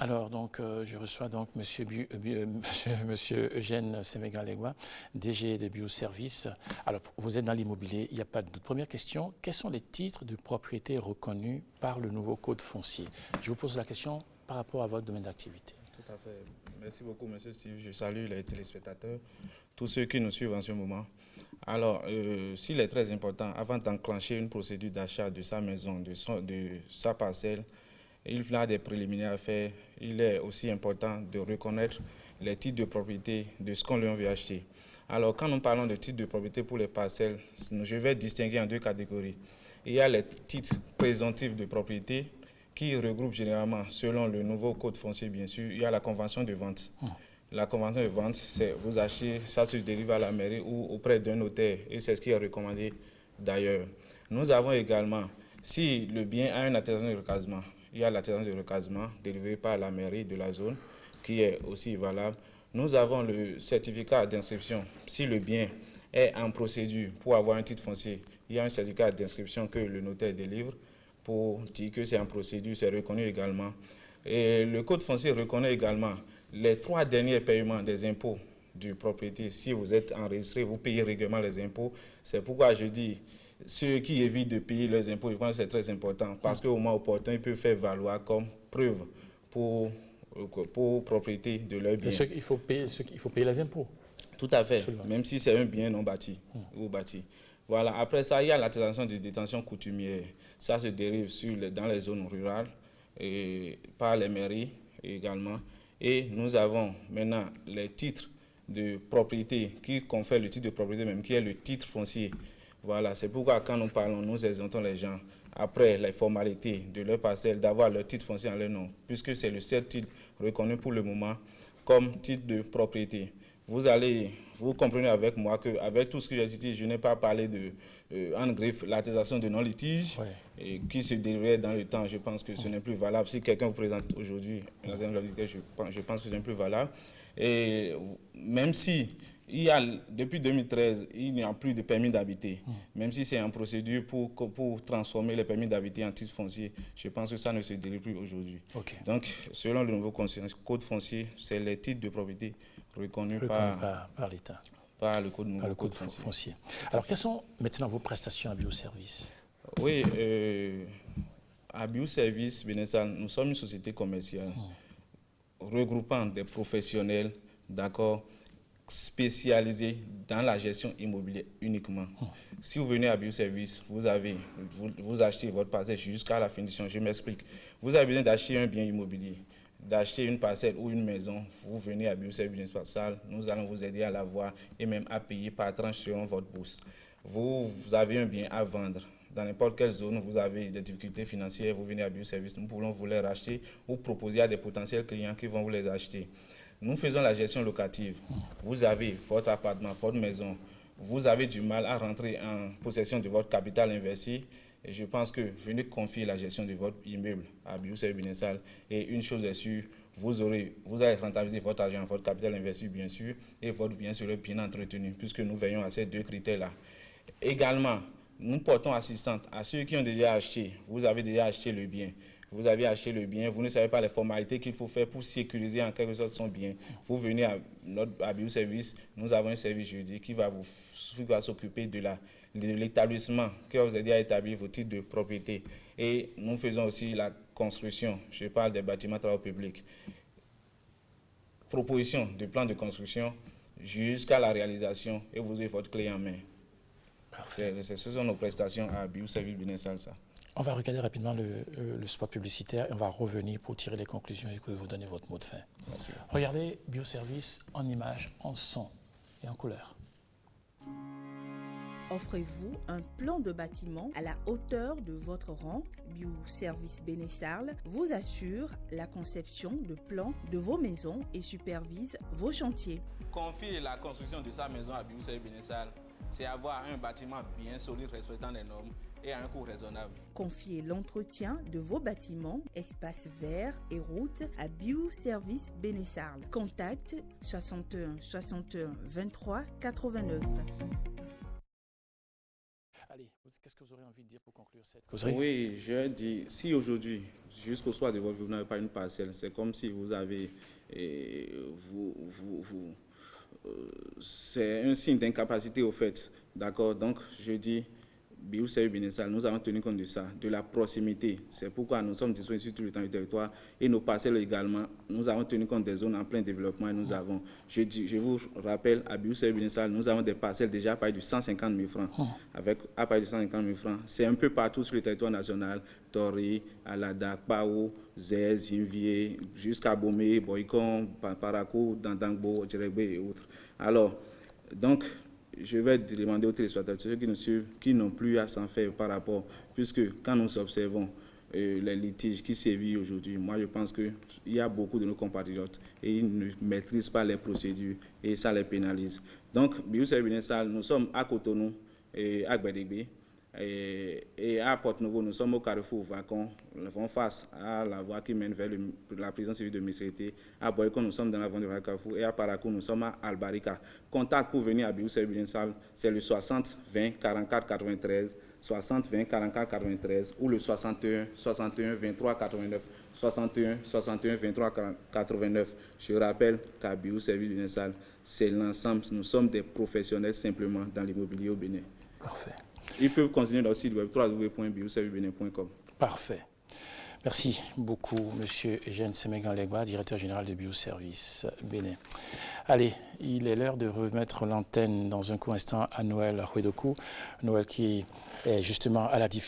Alors, donc, je reçois donc monsieur Eugène Sémégalegua, DG de Bioservice. Alors, vous êtes dans l'immobilier, il n'y a pas de doute. Première question, quels sont les titres de propriété reconnus par le nouveau Code foncier? Je vous pose la question par rapport à votre domaine d'activité. Tout à fait. Merci beaucoup, monsieur Steve. Je salue les téléspectateurs, tous ceux qui nous suivent en ce moment. Alors, s'il est très important, avant d'enclencher une procédure d'achat de sa maison, de sa parcelle, il a des préliminaires à faire. Il est aussi important de reconnaître les titres de propriété de ce qu'on lui veut acheter. Alors, quand nous parlons de titres de propriété pour les parcelles, je vais distinguer en deux catégories. Il y a les titres présomptifs de propriété qui regroupent généralement, selon le nouveau code foncier, bien sûr, il y a la convention de vente. La convention de vente, c'est vous achetez, ça se dérive à la mairie ou auprès d'un notaire, et c'est ce qui est recommandé d'ailleurs. Nous avons également, si le bien a une attestation de recasement, il y a l'attestation de recasement délivrée par la mairie de la zone, qui est aussi valable. Nous avons le certificat d'inscription. Si le bien est en procédure pour avoir un titre foncier, il y a un certificat d'inscription que le notaire délivre pour dire que c'est en procédure, c'est reconnu également. Et le code foncier reconnaît également les 3 derniers paiements des impôts de propriété. Si vous êtes enregistré, vous payez régulièrement les impôts. C'est pourquoi je dis, ceux qui évitent de payer leurs impôts, je pense que c'est très important parce qu'au moment opportun, ils peuvent faire valoir comme preuve pour propriété de leur bien. Il faut payer les impôts. Tout à fait, Absolument. même si c'est un bien non bâti ou bâti. Voilà. Après ça, il y a l'attestation de détention coutumière. Ça se dérive dans les zones rurales et par les mairies également. Et nous avons maintenant les titres de propriété qui confèrent le titre de propriété même, qui est le titre foncier. Voilà, c'est pourquoi quand nous parlons, nous exhortons les gens, après les formalités de leur parcelle, d'avoir leur titre foncier en leur nom, puisque c'est le seul titre reconnu pour le moment comme titre de propriété. Vous comprenez avec moi qu'avec tout ce que j'ai dit, je n'ai pas parlé de, en griffe, l'attestation de non-litige qui se dériverait dans le temps. Je pense que ce n'est plus valable. Si quelqu'un vous présente aujourd'hui l'attestation de non-litige, je pense que ce n'est plus valable. Et même si depuis 2013, il n'y a plus de permis d'habiter, même si c'est en procédure pour transformer les permis d'habiter en titre foncier, je pense que ça ne se dérive plus aujourd'hui. Okay. Donc, selon le nouveau code foncier, c'est les titres de propriété reconnus par l'État. Par le code foncier. Alors, quelles sont maintenant vos prestations à Bioservice? Oui, à Bioservice, Bénessal, nous sommes une société commerciale regroupant des professionnels, d'accord, spécialisés dans la gestion immobilière uniquement. Si vous venez à Bioservice, vous achetez votre parcelle jusqu'à la finition. Je m'explique. Vous avez besoin d'acheter un bien immobilier, d'acheter une parcelle ou une maison, vous venez à Bioservice, nous allons vous aider à l'avoir et même à payer par tranche selon votre bourse. Vous avez un bien à vendre. Dans n'importe quelle zone, vous avez des difficultés financières, vous venez à Bioservice, nous pouvons vous les racheter ou proposer à des potentiels clients qui vont vous les acheter. Nous faisons la gestion locative. Vous avez votre appartement, votre maison, vous avez du mal à rentrer en possession de votre capital investi. Et je pense que venez confier la gestion de votre immeuble à Bioservice Bénessal. Et une chose est sûre, vous allez rentabiliser votre argent, votre capital investi bien sûr, et votre bien sera bien entretenu, puisque nous veillons à ces 2 critères-là. Également, nous portons assistance à ceux qui ont déjà acheté. Vous avez déjà acheté le bien. Vous avez acheté le bien, vous ne savez pas les formalités qu'il faut faire pour sécuriser en quelque sorte son bien. Vous venez à Bioservice, nous avons un service juridique qui va s'occuper de l'établissement, qui va vous aider à établir vos titres de propriété. Et nous faisons aussi la construction, je parle des bâtiments travaux publics. Proposition de plan de construction jusqu'à la réalisation et vous avez votre clé en main. Ce sont nos prestations à Bioservice Bénessal. On va regarder rapidement le spot publicitaire et on va revenir pour tirer les conclusions et que vous donner votre mot de fin. Merci. Regardez Bioservice en images, en son et en couleur. Offrez-vous un plan de bâtiment à la hauteur de votre rang? Bioservice Bénessal vous assure la conception de plans de vos maisons et supervise vos chantiers. Confier la construction de sa maison à Bioservice Bénessal, c'est avoir un bâtiment bien solide respectant les normes et à un coût raisonnable. Confiez l'entretien de vos bâtiments, espaces verts et routes à Bioservice Bénessal. Contact 61 61 23 89. Allez, qu'est-ce que vous aurez envie de dire pour conclure cette causerie? Oui, je dis, si aujourd'hui, jusqu'au soir de votre vie, vous n'avez pas une parcelle, c'est comme si vous avez, c'est un signe d'incapacité au fait, d'accord? Donc, je dis, Biou Service Bénessal, nous avons tenu compte de ça, de la proximité. C'est pourquoi nous sommes disponibles sur tout le temps du territoire et nos parcelles également. Nous avons tenu compte des zones en plein développement et nous avons, je vous rappelle, à Biou Service Bénessal, nous avons des parcelles déjà à partir de 150 000 francs. Avec à partir de 150 000 francs. C'est un peu partout sur le territoire national, Tori, Aladak, Pao, Zé, Zinvier, jusqu'à Bomé, Boycon, Parakou, Dandangbo, Djerebé et autres. Alors, donc, je vais demander aux téléspectateurs, ceux qui nous suivent, qui n'ont plus à s'en faire par rapport, puisque quand nous observons les litiges qui sévissent aujourd'hui, moi je pense qu'il y a beaucoup de nos compatriotes et ils ne maîtrisent pas les procédures et ça les pénalise. Donc, Biou Service Bénessal, nous sommes à Cotonou et à Gbedegbe. Et à Porte-Nouveau, nous sommes au carrefour Vacon, nous faisons face à la voie qui mène vers la prison civile de Mesrete. À Boycon, nous sommes dans la vente de Carrefour. Et à Parakou, nous sommes à Albarika. Contact pour venir à Biou Service Bénessal, c'est le 60 20 44 93, 60 20 44 93 ou le 61 61 23 89, 61 61 23 89. Je rappelle qu'à Biou Service Bénessal, c'est l'ensemble. Nous sommes des professionnels simplement dans l'immobilier au Bénin. Parfait. Ils peuvent continuer dans le site web www.bioservicebenin.com. Parfait. Merci beaucoup, M. Eugène Semegan-Legba, directeur général de Bioservice Bénin. Allez, il est l'heure de remettre l'antenne dans un court instant à Noël Huedoku. Noël qui est justement à la diffusion